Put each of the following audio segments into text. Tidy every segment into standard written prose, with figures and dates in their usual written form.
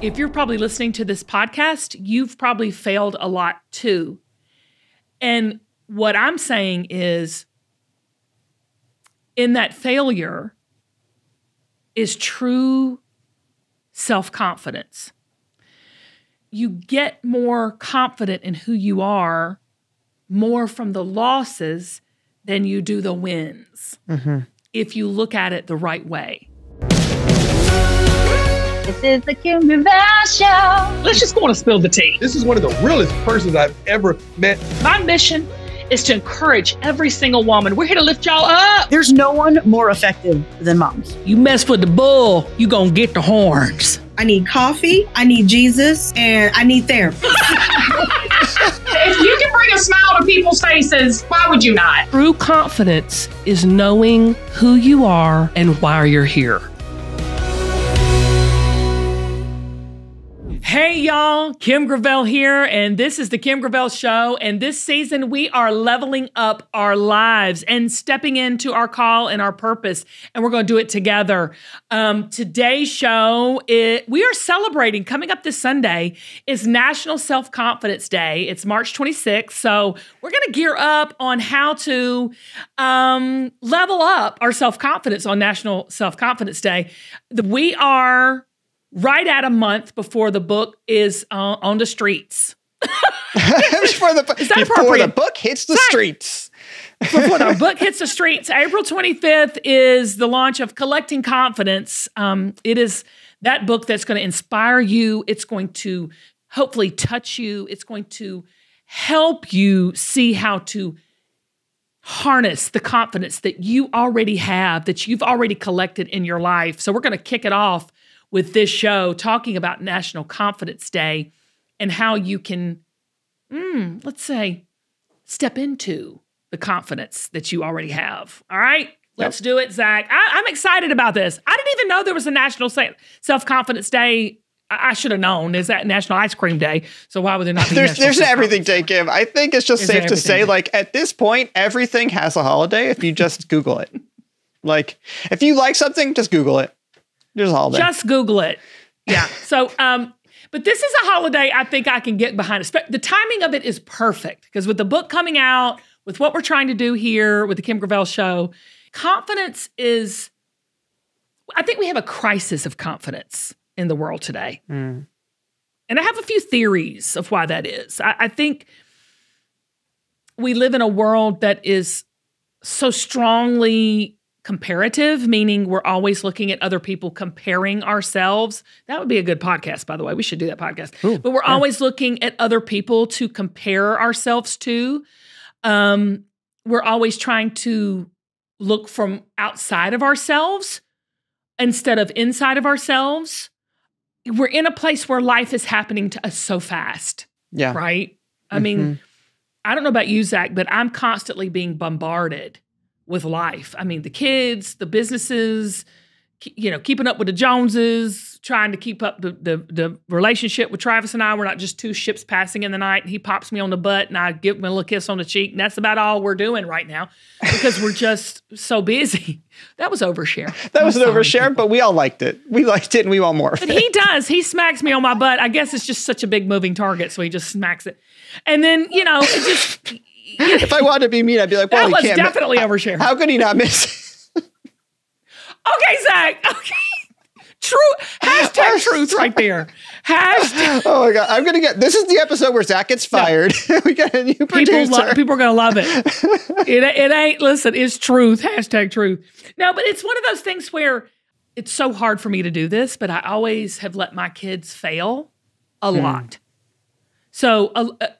If you're probably listening to this podcast, you've probably failed a lot too. And what I'm saying is, in that failure is true self-confidence. You get more confident in who you are more from the losses than you do the wins, if you look at it the right way. This is the Kim Gravel Show. Let's just go on and spill the tea. This is one of the realest persons I've ever met. My mission is to encourage every single woman. We're here to lift y'all up. There's no one more effective than moms. You mess with the bull, you gonna get the horns. I need coffee, I need Jesus, and I need therapy. If you can bring a smile to people's faces, why would you not? True confidence is knowing who you are and why you're here. Hey y'all, Kim Gravel here, and this is the Kim Gravel Show. And this season, we are leveling up our lives and stepping into our call and our purpose, and we're going to do it together. Today's show, we are celebrating, coming up this Sunday, is National Self-Confidence Day. It's March 26th, so we're going to gear up on how to level up our self-confidence on National Self-Confidence Day. We are right at a month before the book is on the streets. before the book hits the streets. Before the book hits the streets, April 25th is the launch of Collecting Confidence. It is that book that's going to inspire you. It's going to hopefully touch you. It's going to help you see how to harness the confidence that you already have, that you've already collected in your life. So we're going to kick it off with this show, talking about National Confidence Day and how you can, let's say, step into the confidence that you already have. All right? Let's do it, Zach. I'm excited about this. I didn't even know there was a National Self-Confidence Day. I should have known. Is that National Ice Cream Day? So why would there not be There's an everything day, Kim. I think it's just safe to say, like, at this point, everything has a holiday if you just Google it. Like, if you like something, just Google it. There's a holiday. Just Google it. Yeah. So, but this is a holiday I think I can get behind. The timing of it is perfect because with the book coming out, with what we're trying to do here with the Kim Gravel Show, confidence is, I think we have a crisis of confidence in the world today. And I have a few theories of why that is. I think we live in a world that is so strongly comparative, meaning we're always looking at other people, comparing ourselves. That would be a good podcast, by the way. We should do that podcast. Ooh, but we're always looking at other people to compare ourselves to. We're always trying to look from outside of ourselves instead of inside of ourselves. We're in a place where life is happening to us so fast. Yeah. Right? I mean, I don't know about you, Zach, but I'm constantly being bombarded with life. I mean, the kids, the businesses, keeping up with the Joneses, trying to keep up the relationship with Travis and I. We're not just two ships passing in the night. He pops me on the butt and I give him a little kiss on the cheek. And that's about all we're doing right now because we're just so busy. That was overshare. That was an overshare, but we all liked it. We liked it and we want more. But he does. He smacks me on my butt. I guess it's just such a big moving target. So he just smacks it. And then, it just... If I wanted to be mean, I'd be like, well, that he was can't. Definitely overshare. How could he not miss? Okay, Zach. Okay. True. Hashtag truth right there. Hashtag. Oh my God. This is the episode where Zach gets fired. No. We got a new producer. People are going to love it. It ain't, listen, it's truth. Hashtag truth. No, but it's one of those things where it's so hard for me to do this, but I always have let my kids fail a lot. So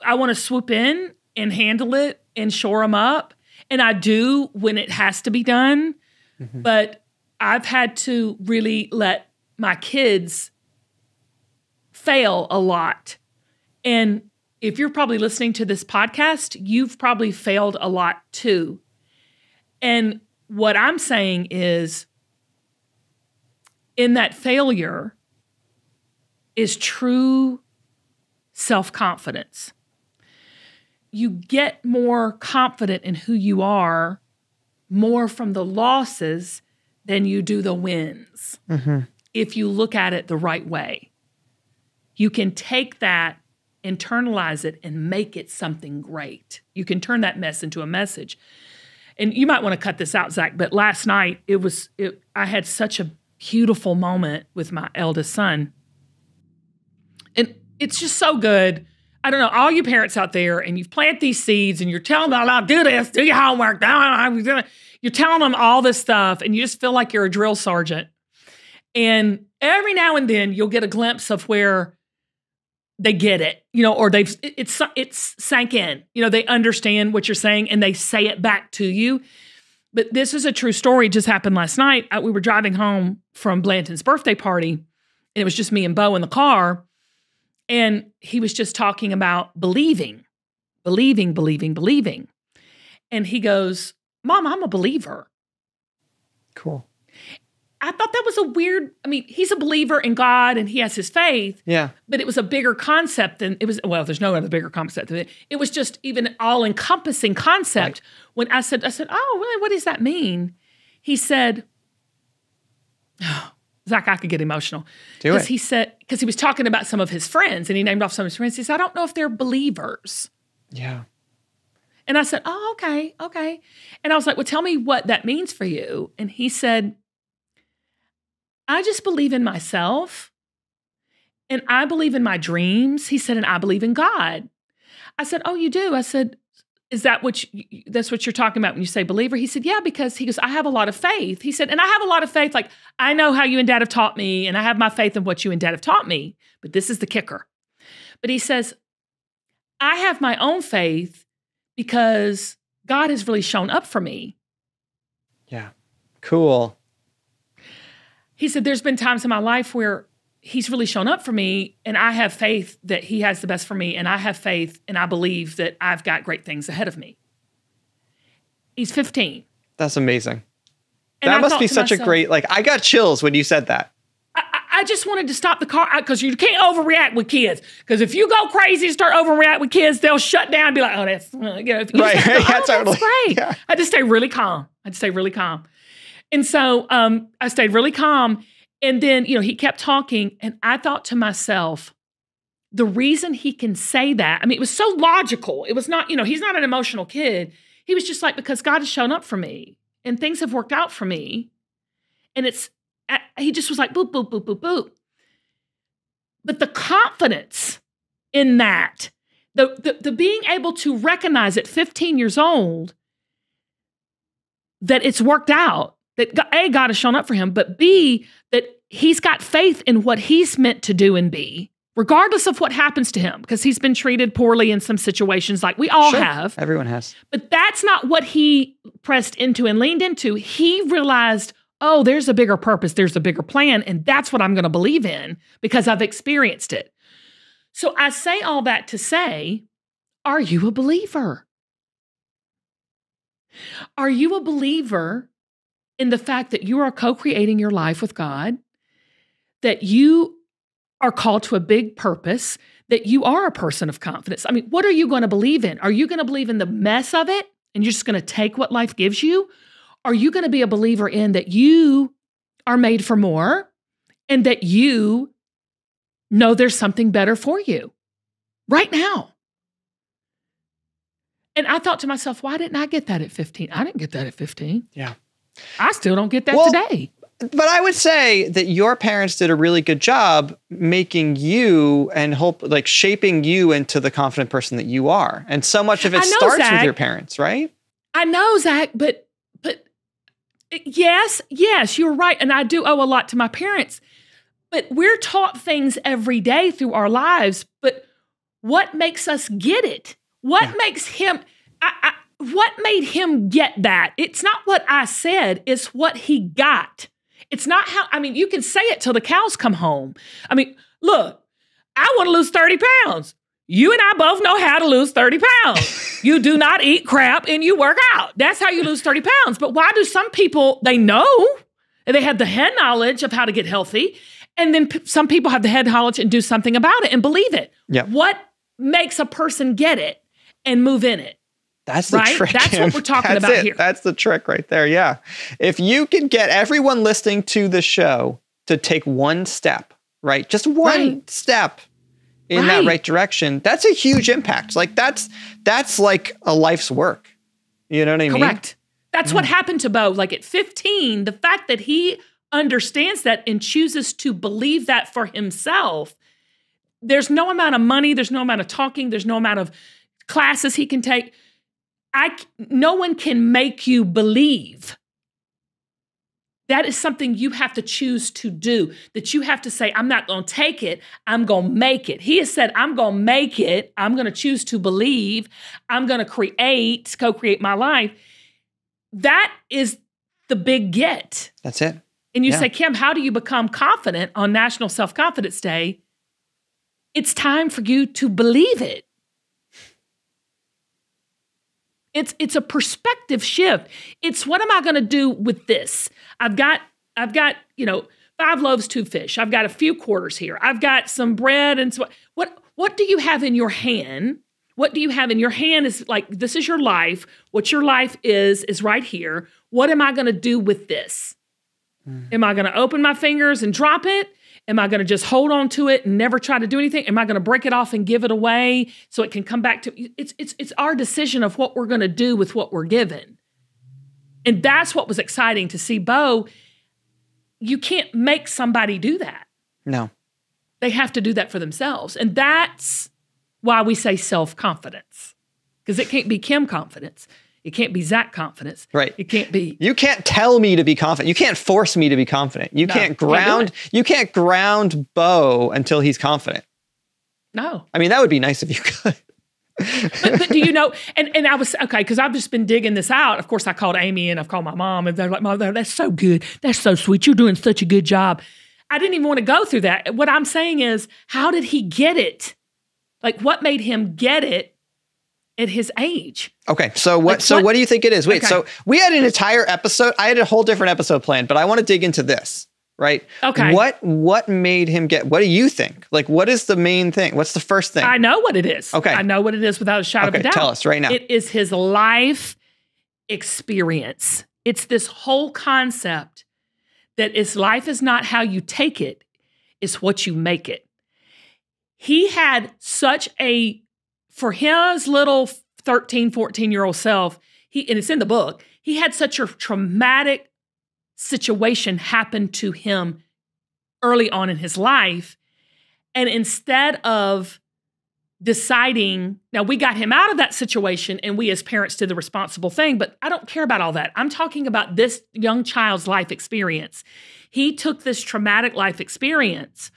I want to swoop in and handle it and shore them up. And I do when it has to be done. But I've had to really let my kids fail a lot. And if you're probably listening to this podcast, you've probably failed a lot too. And what I'm saying is, in that failure is true self-confidence. You get more confident in who you are more from the losses than you do the wins, if you look at it the right way. you can take that, internalize it, and make it something great. You can turn that mess into a message. And you might want to cut this out, Zach, but last night I had such a beautiful moment with my eldest son. And it's just so good. I don't know, all you parents out there, and you've planted these seeds and you're telling them, do this, do your homework. You're telling them all this stuff and you just feel like you're a drill sergeant. And every now and then you'll get a glimpse of where they get it, or it's sank in, they understand what you're saying and they say it back to you. But this is a true story. It just happened last night. We were driving home from Blanton's birthday party and it was just me and Bo in the car. And he was just talking about believing. And he goes, Mom, I'm a believer. Cool. I thought that was a weird, he's a believer in God and he has his faith. Yeah. But it was a bigger concept than it was. Well, there's no other bigger concept than it. It was just even all-encompassing concept. Right. When I said, oh, really? What does that mean? He said, Zach, I could get emotional. Do it. He said, because he was talking about some of his friends and he named off some of his friends. He said, I don't know if they're believers. Yeah. And I said, oh, okay. And I was like, well, tell me what that means for you. And he said, I just believe in myself and I believe in my dreams. He said, and I believe in God. I said, oh, you do? I said, is that that's what you're talking about when you say believer? He said, yeah, because he goes, I have a lot of faith. He said, and I have a lot of faith. Like, I know how you and Dad have taught me and I have my faith in what you and Dad have taught me. But this is the kicker. But he says, I have my own faith because God has really shown up for me. Yeah. Cool. He said, there's been times in my life where he's really shown up for me and I have faith that he has the best for me and I have faith and I believe that I've got great things ahead of me. He's 15. That's amazing. And that must be such a great, I got chills when you said that. I just wanted to stop the car because you can't overreact with kids. Because if you go crazy and start overreact with kids, they'll shut down and be like, oh, that's, right. That's great. Yeah. I just stay really calm. And so I stayed really calm. And then, he kept talking. And I thought to myself, the reason he can say that, it was so logical. It was not, he's not an emotional kid. He was just like, because God has shown up for me and things have worked out for me. And he just was like, boop, boop, boop, boop, boop. But the confidence in that, the being able to recognize at 15 years old that it's worked out, that A, God has shown up for him, but B, that he's got faith in what he's meant to do and be, regardless of what happens to him, because he's been treated poorly in some situations like we all have. Everyone has. But that's not what he pressed into and leaned into. He realized, oh, there's a bigger purpose, there's a bigger plan, and that's what I'm going to believe in because I've experienced it. So I say all that to say, are you a believer? Are you a believer in the fact that you are co-creating your life with God, that you are called to a big purpose, that you are a person of confidence? What are you going to believe in? Are you going to believe in the mess of it and you're just going to take what life gives you? Are you going to be a believer in that you are made for more and that you know there's something better for you right now? And I thought to myself, why didn't I get that at 15? I didn't get that at 15. Yeah. I still don't get that today. But I would say that your parents did a really good job making you and shaping you into the confident person that you are. And so much of it starts with your parents, right? I know, Zach, but yes, you're right. And I do owe a lot to my parents. But we're taught things every day through our lives. But what makes us get it? What makes him... What made him get that? It's not what I said, it's what he got. It's not how, you can say it till the cows come home. Look, I want to lose 30 pounds. You and I both know how to lose 30 pounds. You do not eat crap and you work out. That's how you lose 30 pounds. But why do some people, they know, and they have the head knowledge of how to get healthy, and then some people have the head knowledge and do something about it and believe it. Yep. What makes a person get it and move in it? That's the trick. That's what we're talking about here. That's the trick right there. Yeah. If you can get everyone listening to the show to take one step, right? Just one step in that right direction, that's a huge impact. Like that's like a life's work. You know what I mean? Correct. That's what happened to Bo. Like at 15, the fact that he understands that and chooses to believe that for himself, there's no amount of money, there's no amount of talking, there's no amount of classes he can take. No one can make you believe. That is something you have to choose to do, that you have to say, I'm not going to take it, I'm going to make it. He has said, I'm going to make it. I'm going to choose to believe. I'm going to co-create my life. That is the big get. That's it. And you say, Kim, how do you become confident on National Self-Confidence Day? It's time for you to believe it. It's a perspective shift. It's what am I going to do with this? I've got 5 loaves, 2 fish. I've got a few quarters here. I've got some bread and so what do you have in your hand? What do you have in your hand is like, this is your life. What your life is right here. What am I going to do with this? Am I going to open my fingers and drop it? Am I going to just hold on to it and never try to do anything? Am I going to break it off and give it away so it can come back to it's our decision of what we're going to do with what we're given. And that's what was exciting to see Bo. You can't make somebody do that. No. They have to do that for themselves. And that's why we say self-confidence. Because it can't be Kim confidence. It can't be Zach confidence. Right. It can't be. You can't tell me to be confident. You can't force me to be confident. You can't ground Bo until he's confident. No. I mean, that would be nice if you could. but do you know, and I was, okay, because I've just been digging this out. Of course, I called Amy and I've called my mom and they're like, Mom, that's so good. That's so sweet. You're doing such a good job. I didn't even want to go through that. What I'm saying is, how did he get it? Like, what made him get it at his age? Okay, so what do you think it is? Wait, okay. So we had an entire episode. I had a whole different episode planned, but I want to dig into this, right? Okay. What made him get, what do you think? Like, what is the main thing? What's the first thing? I know what it is. Okay. I know what it is without a shadow of a doubt. Tell us right now. It is his life experience. It's this whole concept that life is not how you take it, it's what you make it. He had such for his little 13, 14-year-old self, and it's in the book, he had such a traumatic situation happen to him early on in his life. And instead of deciding, now we got him out of that situation and we as parents did the responsible thing, but I don't care about all that. I'm talking about this young child's life experience. He took this traumatic life experience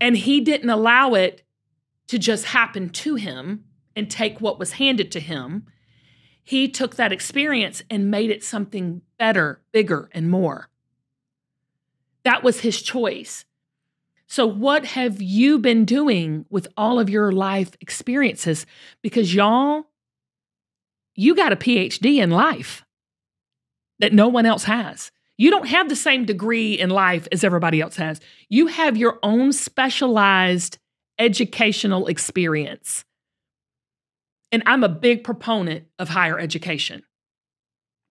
and he didn't allow it to just happen to him and take what was handed to him. He took that experience and made it something better, bigger, and more. That was his choice. So what have you been doing with all of your life experiences? Because y'all, you got a PhD in life that no one else has. You don't have the same degree in life as everybody else has. You have your own specialized educational experience. And I'm a big proponent of higher education.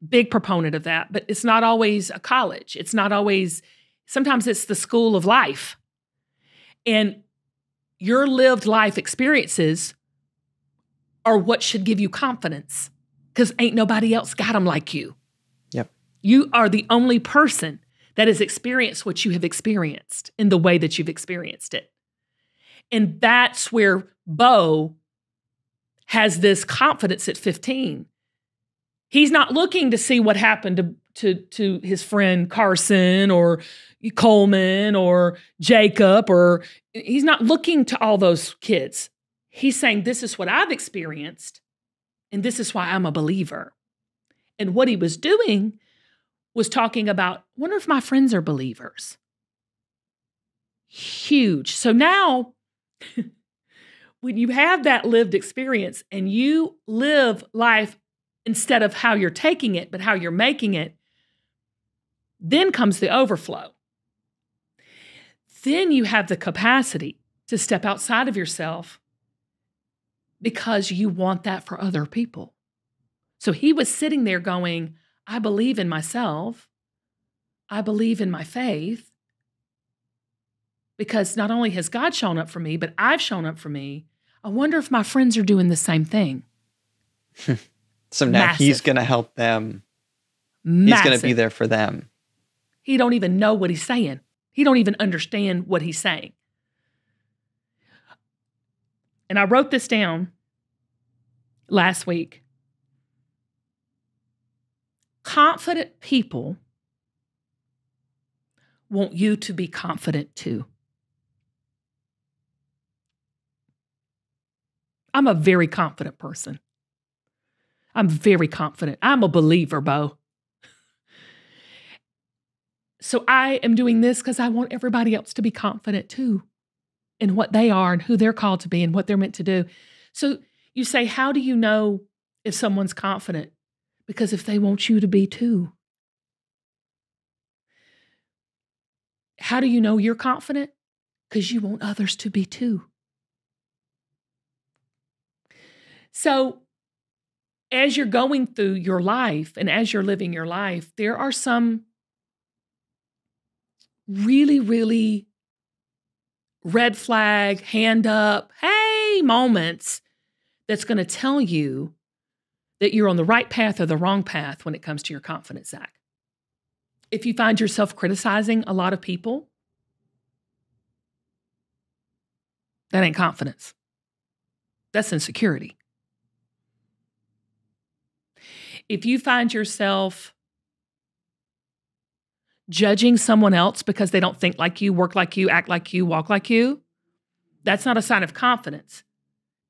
Big proponent of that. But it's not always a college. It's not always, sometimes it's the school of life. And your lived life experiences are what should give you confidence because ain't nobody else got them like you. Yep. You are the only person that has experienced what you have experienced in the way that you've experienced it. And that's where Bo has this confidence at 15. He's not looking to see what happened to his friend Carson or Coleman or Jacob, or he's not looking to all those kids. He's saying, this is what I've experienced, and this is why I'm a believer. And what he was doing was talking about, wonder if my friends are believers. Huge. So now, when you have that lived experience and you live life instead of how you're taking it, but how you're making it, then comes the overflow. Then you have the capacity to step outside of yourself because you want that for other people. So he was sitting there going, I believe in myself. I believe in my faith. because not only has God shown up for me, but I've shown up for me. I wonder if my friends are doing the same thing. So now he's going to help them. He's going to be there for them. He don't even know what he's saying. He don't even understand what he's saying. And I wrote this down last week. Confident people want you to be confident too. I'm a very confident person. I'm very confident. I'm a believer, Bo. So I am doing this because I want everybody else to be confident too in what they are and who they're called to be and what they're meant to do. So you say, how do you know if someone's confident? Because if they want you to be too. How do you know you're confident? Because you want others to be too. So as you're going through your life and as you're living your life, there are some really, really red flag, hand up, hey moments that's going to tell you that you're on the right path or the wrong path when it comes to your confidence, Zach. If you find yourself criticizing a lot of people, that ain't confidence. That's insecurity. If you find yourself judging someone else because they don't think like you, work like you, act like you, walk like you, that's not a sign of confidence.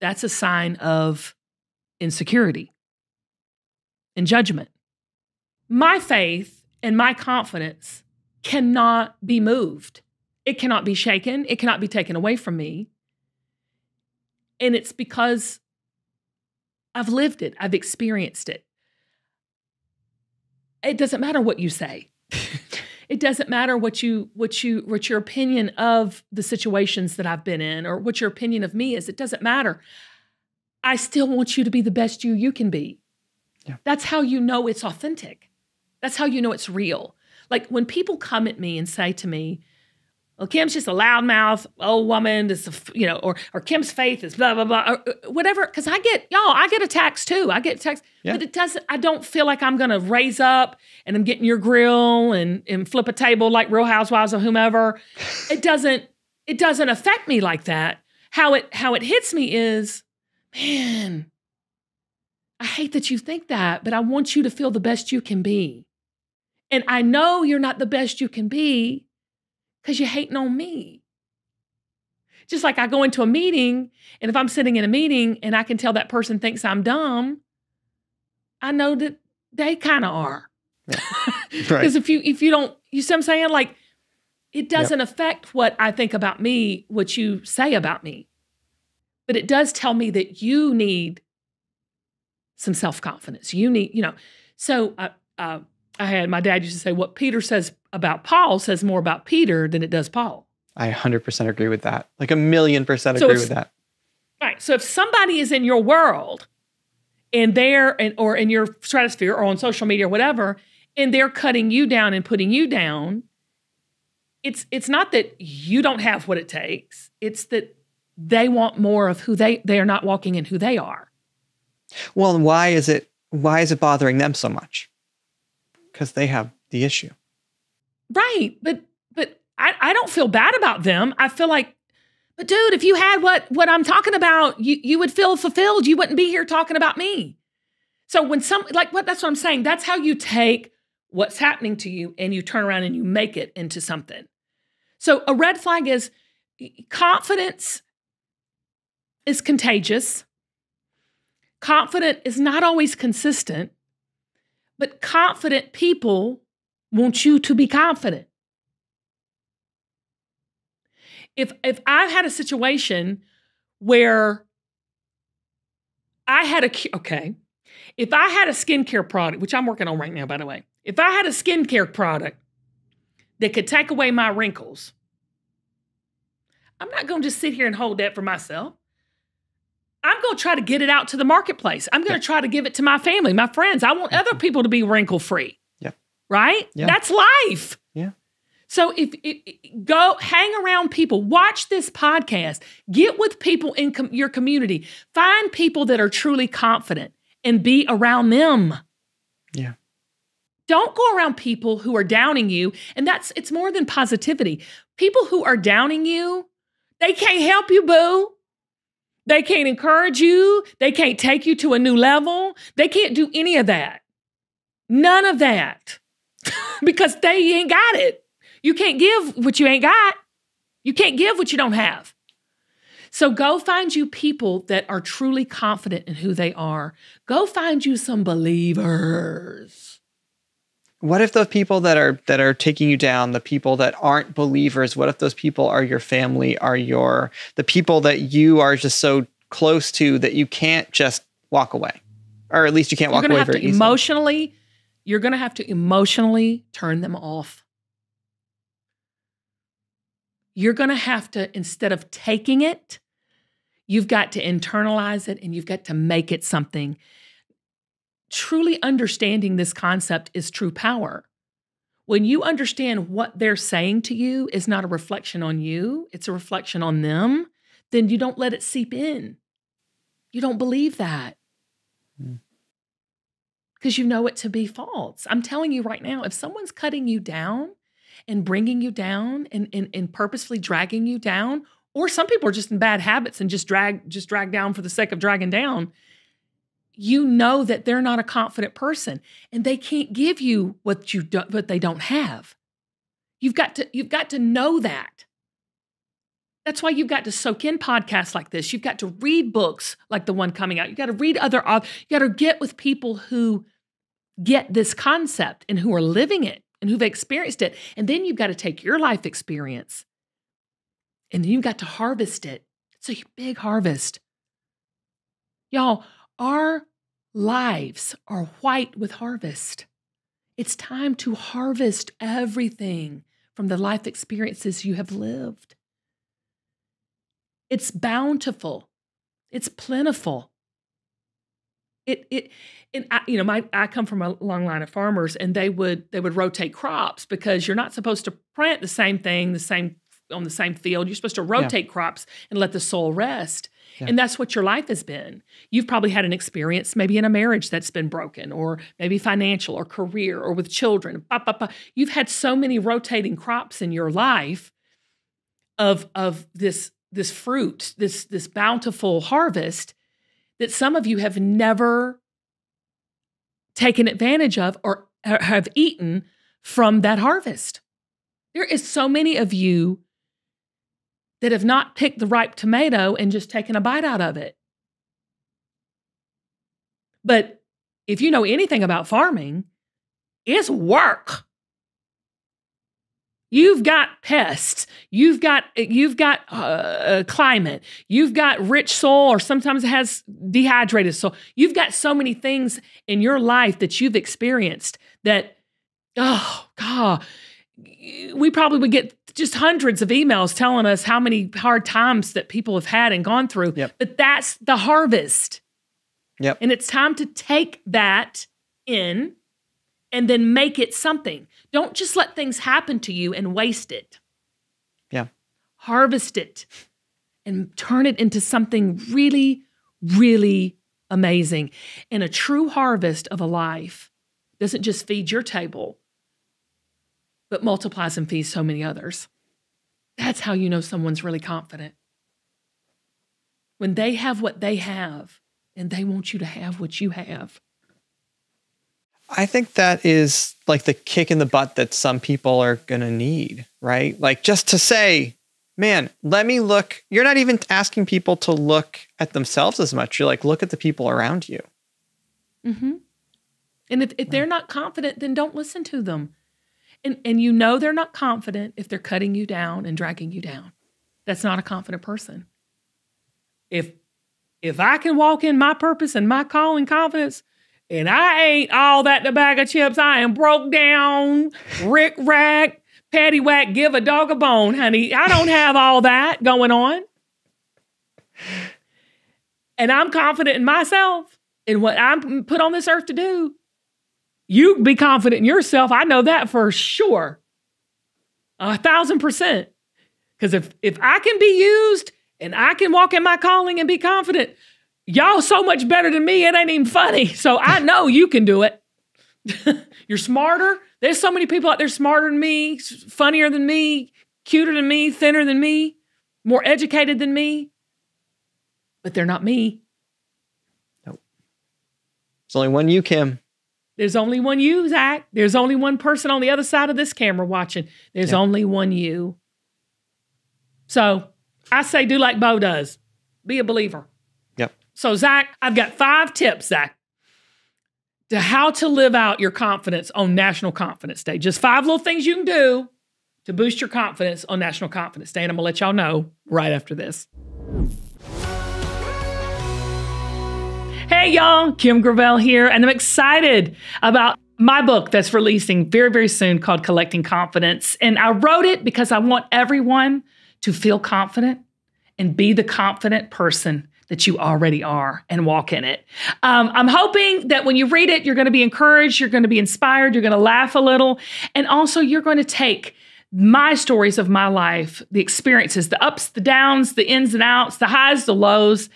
That's a sign of insecurity and judgment. My faith and my confidence cannot be moved. It cannot be shaken. It cannot be taken away from me. And it's because I've lived it. I've experienced it. It doesn't matter what you say. It doesn't matter what your opinion of the situations that I've been in or what your opinion of me is. It doesn't matter. I still want you to be the best you can be. Yeah. That's how you know it's authentic. That's how you know it's real. Like when people come at me and say to me, well, Kim's just a loudmouth old woman, or Kim's faith is blah, blah, blah, or whatever. Because I get attacks too. I get attacks, but I don't feel like I'm going to raise up and I'm getting your grill and flip a table like Real Housewives or whomever. It doesn't affect me like that. How it hits me is, man, I hate that you think that, but I want you to feel the best you can be. And I know you're not the best you can be because you're hating on me. Just like I go into a meeting, and if I'm sitting in a meeting and I can tell that person thinks I'm dumb, I know that they kind of are. Because if you don't, you see what I'm saying? Like, it doesn't affect what I think about me, what you say about me. But it does tell me that you need some self-confidence. You need, So I had, my dad used to say, what Peter says about Paul says more about Peter than it does Paul. I 100% agree with that. Like 1,000,000% agree with that. Right. So if somebody is in your world and or in your stratosphere or on social media or whatever, and they're cutting you down and putting you down, it's not that you don't have what it takes. It's that they want more of who they are not walking in who they are. Well, and why is it bothering them so much? Because they have the issue. Right. But I don't feel bad about them. I feel like, but dude, if you had what I'm talking about, you would feel fulfilled. You wouldn't be here talking about me. So when that's what I'm saying. That's how you take what's happening to you and you turn around and you make it into something. So a red flag is confidence is contagious. Confident is not always consistent, but confident people want you to be confident. If I've had a situation where if I had a skincare product, which I'm working on right now, by the way, if I had a skincare product that could take away my wrinkles, I'm not going to just sit here and hold that for myself. I'm going to try to get it out to the marketplace. I'm going to try to give it to my family, my friends. I want other people to be wrinkle-free. Yeah. Right? Yeah. That's life. Yeah. So if go hang around people, watch this podcast, get with people in your community, find people that are truly confident and be around them. Yeah. Don't go around people who are downing you. And it's more than positivity. People who are downing you, they can't help you, boo. They can't encourage you. They can't take you to a new level. They can't do any of that. None of that. Because they ain't got it. You can't give what you ain't got. You can't give what you don't have. So go find you people that are truly confident in who they are. Go find you some believers. What if the people that are taking you down, the people that aren't believers, what if those people are your family, are the people that you are just so close to that you can't just walk away? Or at least you can't walk away very easily. You're going to have to emotionally turn them off. You're going to have to, instead of taking it, you've got to internalize it and you've got to make it something. Truly understanding this concept is true power. When you understand what they're saying to you is not a reflection on you, it's a reflection on them, then you don't let it seep in. You don't believe that. Because you know it to be false. I'm telling you right now, if someone's cutting you down and bringing you down and purposefully dragging you down, or some people are just in bad habits and just drag down for the sake of dragging down, you know that they're not a confident person and they can't give you what they don't have. You've got to know that. That's why you've got to soak in podcasts like this. You've got to read books like the one coming out. You've got to read you got to get with people who get this concept and who are living it and who've experienced it. And then you've got to take your life experience and then you've got to harvest it. It's a big harvest. Y'all, our lives are white with harvest. It's time to harvest everything from the life experiences you have lived. It's bountiful. It's plentiful. I come from a long line of farmers, and they would rotate crops because you're not supposed to plant the same thing on the same field. You're supposed to rotate crops and let the soil rest. Yeah. And that's what your life has been. You've probably had an experience maybe in a marriage that's been broken, or maybe financial or career or with children. You've had so many rotating crops in your life of this fruit, this bountiful harvest that some of you have never taken advantage of or have eaten from that harvest. There is so many of you that have not picked the ripe tomato and just taken a bite out of it. But if you know anything about farming, it's work. You've got pests, you've got climate, you've got rich soil, or sometimes it has dehydrated soil. You've got so many things in your life that you've experienced that, oh God, we probably would get just hundreds of emails telling us how many hard times that people have had and gone through. Yep. But that's the harvest. Yep. And it's time to take that in and then make it something. Don't just let things happen to you and waste it. Yeah. Harvest it and turn it into something really, really amazing. And a true harvest of a life doesn't just feed your table, but multiplies and feeds so many others. That's how you know someone's really confident. When they have what they have and they want you to have what you have. I think that is like the kick in the butt that some people are going to need, right? Like just to say, man, let me look. You're not even asking people to look at themselves as much. You're like, look at the people around you. Mm-hmm. And if they're not confident, then don't listen to them. And you know they're not confident if they're cutting you down and dragging you down. That's not a confident person. If I can walk in my purpose and my call in confidence, and I ain't all that in a bag of chips, I am broke down, rick-rack, paddywhack, give a dog a bone, honey. I don't have all that going on. And I'm confident in myself and what I'm put on this earth to do. You be confident in yourself. I know that for sure. 1,000%. Because if I can be used and I can walk in my calling and be confident, y'all so much better than me, it ain't even funny. So I know you can do it. You're smarter. There's so many people out there smarter than me, funnier than me, cuter than me, thinner than me, more educated than me. But they're not me. Nope. There's only one you, Kim. There's only one you, Zach. There's only one person on the other side of this camera watching. There's only one you. So I say do like Bo does. Be a believer. Yep. So Zach, I've got 5 tips, Zach, to how to live out your confidence on National Confidence Day. Just 5 little things you can do to boost your confidence on National Confidence Day. And I'm going to let y'all know right after this. Hey, y'all. Kim Gravel here. And I'm excited about my book that's releasing very, very soon called Collecting Confidence. And I wrote it because I want everyone to feel confident and be the confident person that you already are and walk in it. I'm hoping that when you read it, you're going to be encouraged, you're going to be inspired, you're going to laugh a little, and also you're going to take my stories of my life, the experiences, the ups, the downs, the ins and outs, the highs, the lows,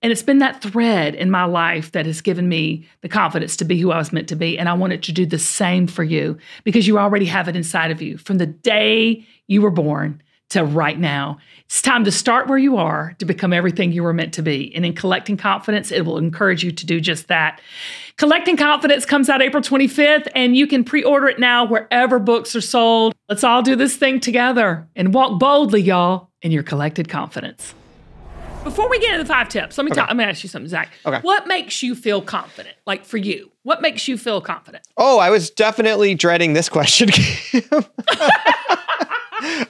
and it's been that thread in my life that has given me the confidence to be who I was meant to be, and I want it to do the same for you because you already have it inside of you from the day you were born to right now. It's time to start where you are to become everything you were meant to be. And in Collecting Confidence, it will encourage you to do just that. Collecting Confidence comes out April 25th, and you can pre-order it now wherever books are sold. Let's all do this thing together and walk boldly, y'all, in your collected confidence. Before we get into the 5 tips, let me ask you something, Zach. Okay. What makes you feel confident? Like for you, what makes you feel confident? Oh, I was definitely dreading this question.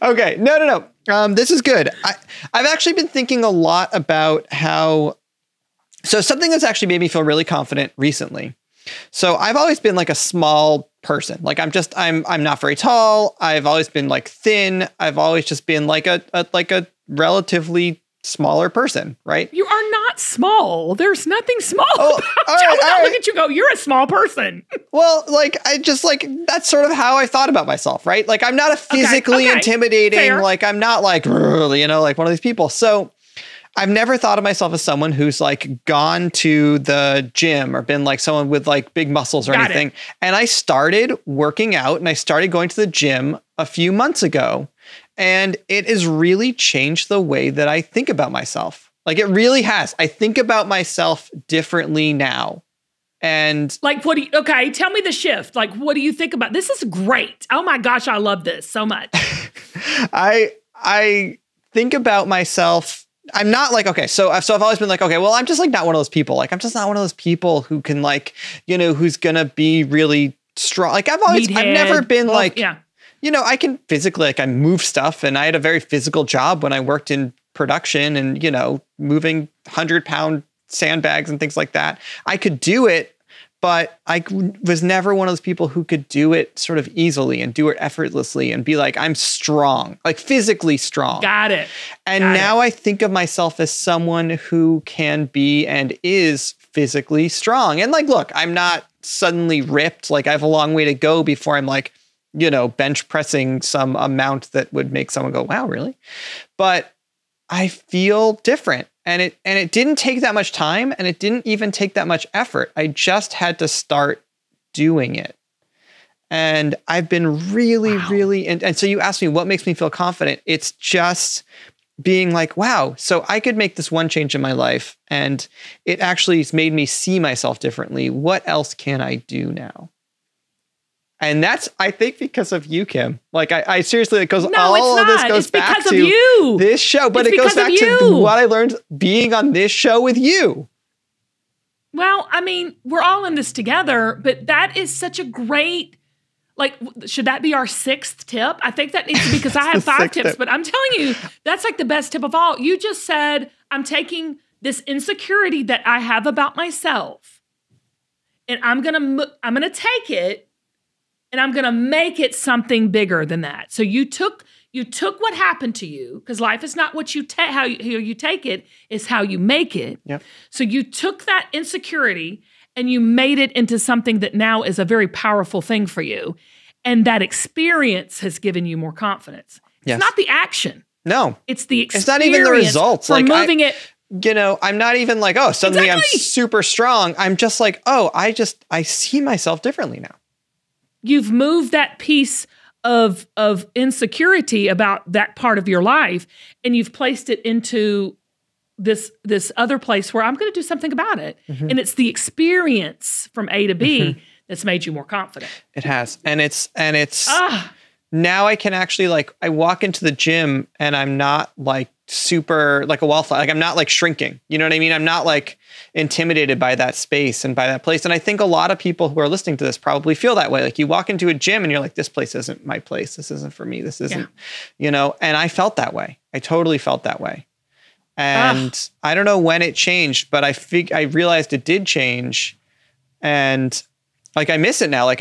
Okay. No. This is good. I've actually been thinking a lot about so something that's actually made me feel really confident recently. So I've always been like a small person. Like I'm not very tall. I've always been like thin. I've always just been like a relatively smaller person, right? You are not small. There's nothing small. Oh, all right. Look at you go, you're a small person. Well, that's sort of how I thought about myself, right? Like I'm not a physically intimidating, Fair. like I'm not like, like one of these people. So I've never thought of myself as someone who's like gone to the gym or been like someone with like big muscles or anything. And I started working out and I started going to the gym a few months ago. And it has really changed the way that I think about myself. Like it really has. I think about myself differently now. And like, tell me the shift. Like, what do you think about? This is great. Oh my gosh, I love this so much. I think about myself. I'm not like, so I've always been like, well, I'm just like not one of those people. Like, I'm just not one of those people who can like, who's going to be really strong. Like I've never been I can physically, I move stuff, and I had a very physical job when I worked in production and, moving 100-pound sandbags and things like that. I could do it, but I was never one of those people who could do it sort of easily and do it effortlessly and be like, I'm strong, like physically strong. Got it. And now I think of myself as someone who can be and is physically strong. And like, look, I'm not suddenly ripped. Like I have a long way to go before I'm like, bench pressing some amount that would make someone go, wow, really? But I feel different. And it didn't take that much time, and it didn't even take that much effort. I just had to start doing it. And I've been really, and so you asked me what makes me feel confident. It's just being like, wow, so I could make this one change in my life, and it actually has made me see myself differently. What else can I do now? And that's, I think, because of you, Kim. Like, I seriously, it goes, all of this goes back to you. This show, but it goes back to what I learned being on this show with you. Well, I mean, we're all in this together, but that is such a great, like, should that be our 6th tip? I think that needs to be, because I have 5 tips, but I'm telling you, that's like the best tip of all. You just said, I'm taking this insecurity that I have about myself, and I'm gonna take it, and I'm going to make it something bigger than that. So you took what happened to you, because life is not what you how you take it, is how you make it. Yep. So you took that insecurity and you made it into something that now is a very powerful thing for you. And that experience has given you more confidence. Yes. It's not the action. No. It's the experience. It's not even the results. For Like moving it. You know, I'm not even like, oh, suddenly I'm Exactly. super strong. I'm just like, oh, I see myself differently now. You've moved that piece of insecurity about that part of your life, and you've placed it into this other place where I'm going to do something about it. Mm-hmm. And it's the experience from A to B that's made you more confident. It has. And it's now I can actually like, I walk into the gym and I'm not like super like a wallflower. Like I'm not like shrinking. You know what I mean? I'm not like intimidated by that space and by that place. And I think a lot of people who are listening to this probably feel that way. Like you walk into a gym and you're like, this place isn't my place. This isn't for me. This isn't, you know, and I felt that way. I totally felt that way. And I don't know when it changed, but I realized it did change. And like, I miss it now. Like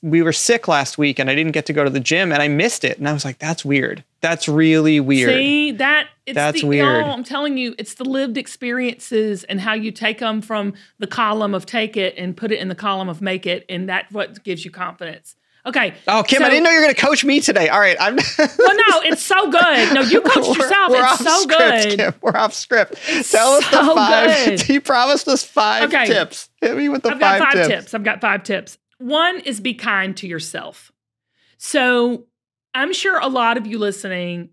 we were sick last week and I didn't get to go to the gym and I missed it. And I was like, that's weird. That's really weird. See, that's weird. I'm telling you, it's the lived experiences and how you take them from the column of take it and put it in the column of make it. And that's what gives you confidence. Okay. Oh, Kim, I didn't know you were going to coach me today. All right. Well, no, it's so good. No, you coached yourself. It's so good. Kim. We're off script. Tell us the 5. Good. He promised us 5 tips. Hit me with the 5 tips. I've got 5 tips. I've got 5 tips. One is be kind to yourself. So I'm sure a lot of you listening,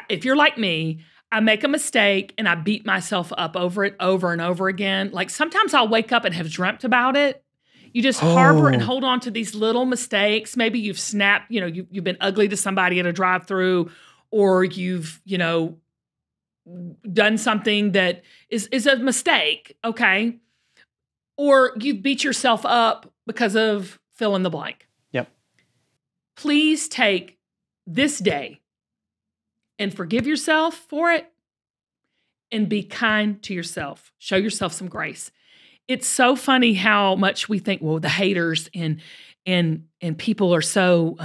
if you're like me, I make a mistake and I beat myself up over it over and over again. Like sometimes I'll wake up and have dreamt about it. You just harbor and hold on to these little mistakes. Maybe you've snapped, you know, you've been ugly to somebody at a drive-through, or you've, you know, done something that is a mistake, okay? Or you've beat yourself up because of fill in the blank. Yep. Please take this day and forgive yourself for it and be kind to yourself. Show yourself some grace. It's so funny how much we think, well, the haters and people are so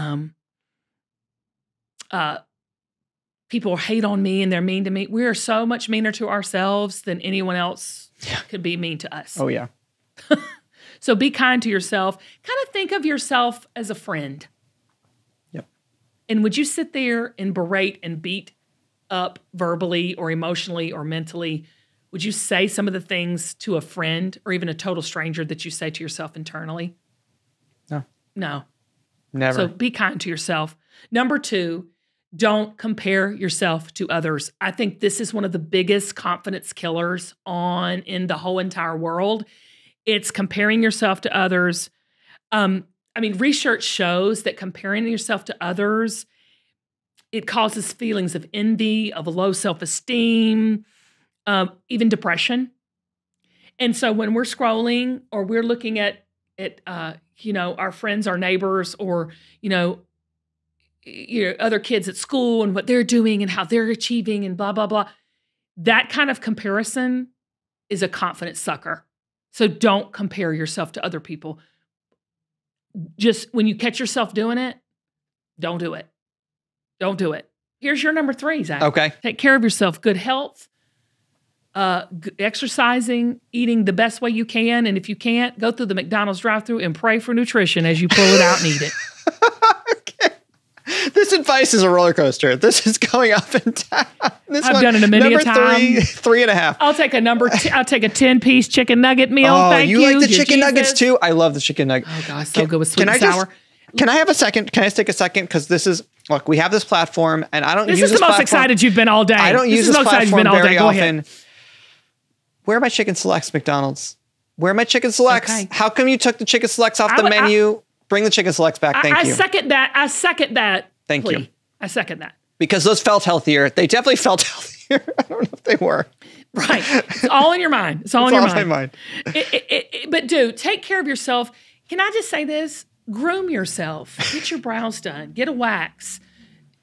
people hate on me and they're mean to me. We are so much meaner to ourselves than anyone else could be mean to us. Oh yeah. So be kind to yourself. Kind of think of yourself as a friend. Yep. And would you sit there and berate and beat up verbally or emotionally or mentally? Would you say some of the things to a friend or even a total stranger that you say to yourself internally? No. Never. So be kind to yourself. Number 2, don't compare yourself to others. I think this is one of the biggest confidence killers in the whole entire world. It's comparing yourself to others. Research shows that comparing yourself to others, it causes feelings of envy, of low self-esteem, even depression. And so when we're scrolling or we're looking at our friends, our neighbors, or, other kids at school and what they're doing and how they're achieving and blah, blah, blah, that kind of comparison is a confidence sucker. So don't compare yourself to other people. Just when you catch yourself doing it, don't do it. Don't do it. Here's your number 3, Zach. Okay. Take care of yourself. Good health. Exercising, eating the best way you can. And if you can't, go through the McDonald's drive-thru and pray for nutrition as you pull it out and eat it. Okay. This advice is a roller coaster. This is going up and down. I've done it a many a time. Number 3.5. I'll take I'll take a 10-piece chicken nugget meal. Oh, Thank you. You like the Dear chicken Jesus. nuggets too? I love the chicken nuggets. Oh gosh, so good with sweet and sour. Can I have a second? Can I take a second? Because look, we have this platform and I don't use this This is the most platform. excited you've been all day. I don't use this platform very Go often. ahead. Where are my chicken selects, McDonald's? Where are my chicken selects? Okay. How come you took the chicken selects off the menu? Bring the chicken selects back. Thank you. I second that. Thank you. I second that. Because those felt healthier. They definitely felt healthier. I don't know if they were. Right. It's all in your mind. It's all in your mind. But dude, take care of yourself. Can I just say this? Groom yourself. Get your brows done. Get a wax.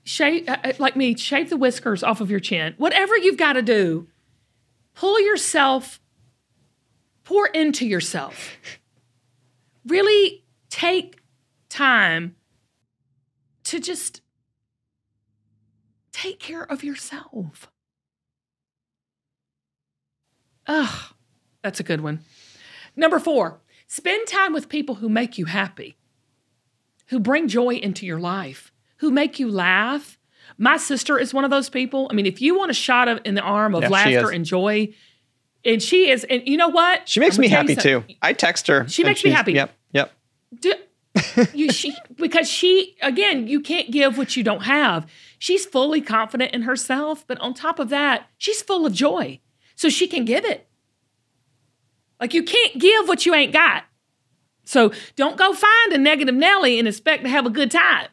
Shave, like me, shave the whiskers off of your chin. Whatever you've got to do, pour into yourself. Really take time to just take care of yourself. Ugh, that's a good one. Number 4, spend time with people who make you happy. who bring joy into your life, who make you laugh. My sister is one of those people. I mean, if you want a shot in the arm of laughter and joy, and she is, and you know what? She makes me happy too. I text her. She makes me happy. Yep. Because she, again, you can't give what you don't have. She's fully confident in herself, but on top of that, she's full of joy. So she can give it. Like you can't give what you ain't got. So don't go find a negative Nelly and expect to have a good time.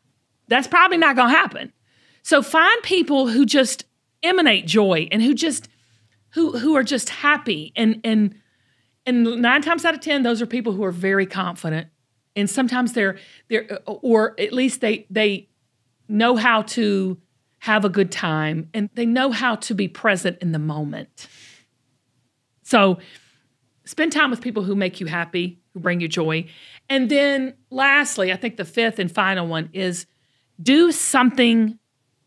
That's probably not going to happen. So find people who just emanate joy and who are just happy. And 9 times out of 10, those are people who are very confident. And sometimes they're or at least they know how to have a good time and they know how to be present in the moment. So spend time with people who make you happy, who bring you joy. And then lastly, I think the 5th and final one is do something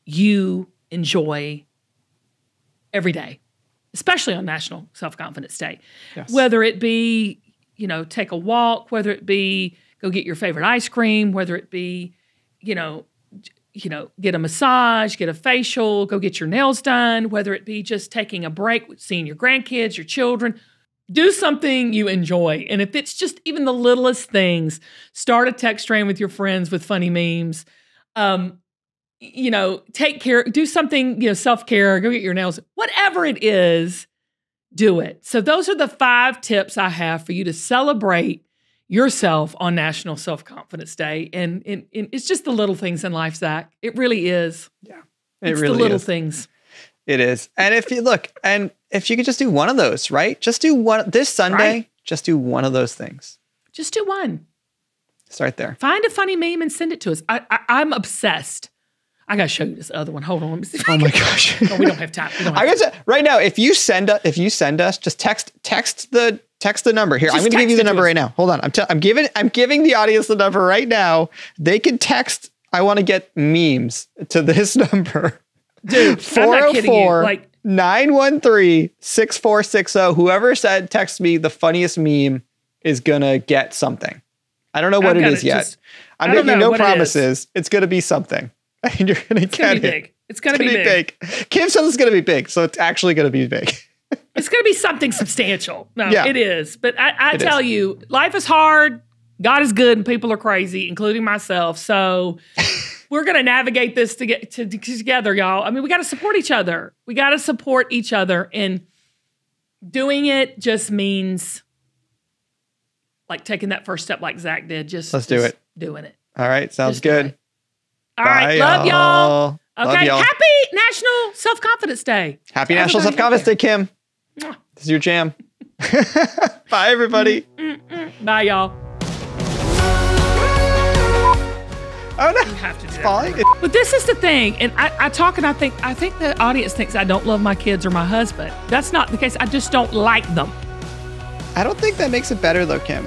you enjoy every day, especially on National Self-Confidence Day. Yes. Whether it be, take a walk, whether it be go get your favorite ice cream, whether it be, get a massage, get a facial, go get your nails done, whether it be just taking a break, seeing your grandkids, your children. Do something you enjoy. And if it's just even the littlest things, start a text train with your friends with funny memes. Take care, do something, self-care, go get your nails, whatever it is, do it. So those are the 5 tips I have for you to celebrate yourself on National Self-Confidence Day. And it's just the little things in life, Zach. It really is. Yeah. It's really the little things. It is. And if you could just do one of those, right? Just do one this Sunday, right? Just do one of those things. Just do one. Start there. Find a funny meme and send it to us. I'm obsessed. I gotta show you this other one. Hold on. Let me see. Oh my gosh. No, we don't have time. I guess right now, if you send us, just text the number here. I'm going to give you the number right now. Hold on. I'm giving the audience the number right now. They can text. I want to get memes to this number. Dude, 404 913 6460. Whoever said text me the funniest meme is gonna get something. I don't know what it is yet. I'm making no promises. It's gonna be something. And you're gonna get it. Big. It's gonna be big. Kim says it's gonna be big, so it's actually gonna be big. It's gonna be something substantial. No, it is. But I tell you, life is hard. God is good, and people are crazy, including myself. So we're going to navigate this together, y'all. I mean, we got to support each other. We got to support each other. And doing it just means like taking that first step like Zach did. Let's do it. Doing it. All right. Sounds good. All right. Love y'all. Okay. Happy National Self-Confidence Day. Happy National Self-Confidence Day, Kim. This is your jam. Bye, everybody. Bye, y'all. Oh no! You have to do that. But this is the thing, and I talk, and I think the audience thinks I don't love my kids or my husband. That's not the case. I just don't like them. I don't think that makes it better, though, Kim.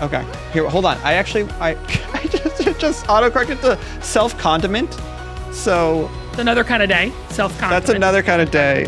Okay, here, hold on. I just autocorrected to self-condiment. So it's another kind of day. Self-condiment. That's another kind of day.